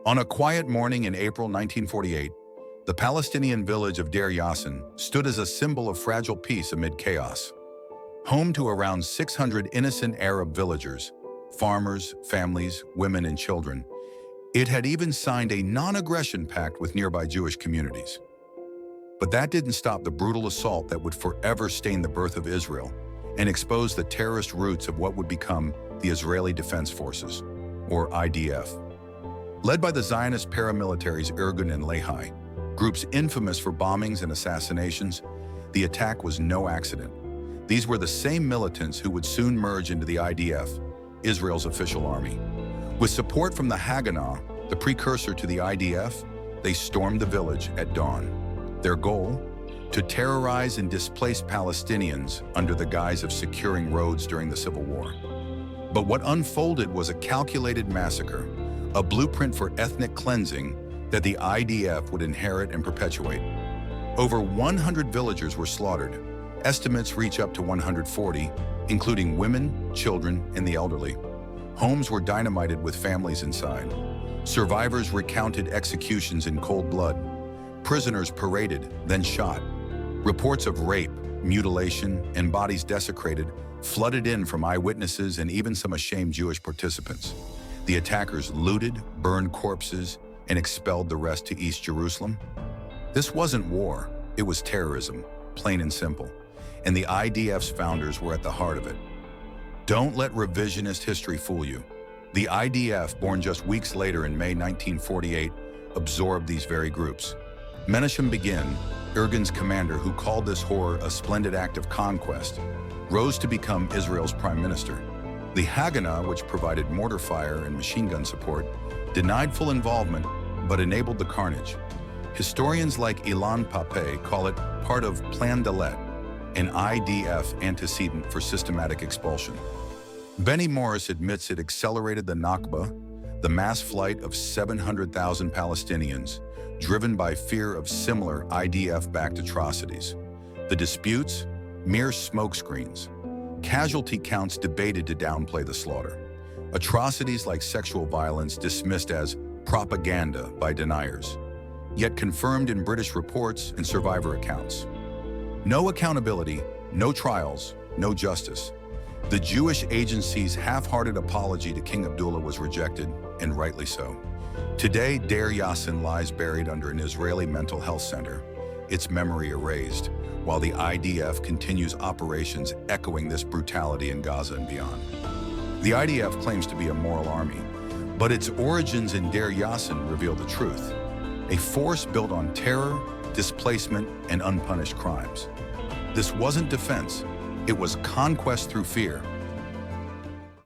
On a quiet morning in April 1948, the Palestinian village of Deir Yassin stood as a symbol of fragile peace amid chaos. Home to around 600 innocent Arab villagers, farmers, families, women, and children, it had even signed a non-aggression pact with nearby Jewish communities. But that didn't stop the brutal assault that would forever stain the birth of Israel and expose the terrorist roots of what would become the Israeli Defense Forces, or IDF. Led by the Zionist paramilitaries Irgun and Lehi, groups infamous for bombings and assassinations, the attack was no accident. These were the same militants who would soon merge into the IDF, Israel's official army. With support from the Haganah, the precursor to the IDF, they stormed the village at dawn. Their goal? To terrorize and displace Palestinians under the guise of securing roads during the Civil War. But what unfolded was a calculated massacre, a blueprint for ethnic cleansing that the IDF would inherit and perpetuate. Over 100 villagers were slaughtered. Estimates reach up to 140, including women, children, and the elderly. Homes were dynamited with families inside. Survivors recounted executions in cold blood. Prisoners paraded, then shot. Reports of rape, mutilation, and bodies desecrated flooded in from eyewitnesses and even some ashamed Jewish participants. The attackers looted, burned corpses, and expelled the rest to East Jerusalem. This wasn't war, it was terrorism, plain and simple. And the IDF's founders were at the heart of it. Don't let revisionist history fool you. The IDF, born just weeks later in May 1948, absorbed these very groups. Menachem Begin, Irgun's commander who called this horror a splendid act of conquest, rose to become Israel's prime minister. The Haganah, which provided mortar fire and machine gun support, denied full involvement but enabled the carnage. Historians like Ilan Pape call it part of Plan Dalet, an IDF antecedent for systematic expulsion. Benny Morris admits it accelerated the Nakba, the mass flight of 700,000 Palestinians, driven by fear of similar IDF-backed atrocities. The disputes? Mere smokescreens. Casualty counts debated to downplay the slaughter. Atrocities like sexual violence dismissed as propaganda by deniers, yet confirmed in British reports and survivor accounts. No accountability, no trials, no justice. The Jewish agency's half-hearted apology to King Abdullah was rejected, and rightly so. Today, Deir Yassin lies buried under an Israeli mental health center, its memory erased, while the IDF continues operations echoing this brutality in Gaza and beyond. The IDF claims to be a moral army, but its origins in Deir Yassin reveal the truth. A force built on terror, displacement, and unpunished crimes. This wasn't defense, it was conquest through fear.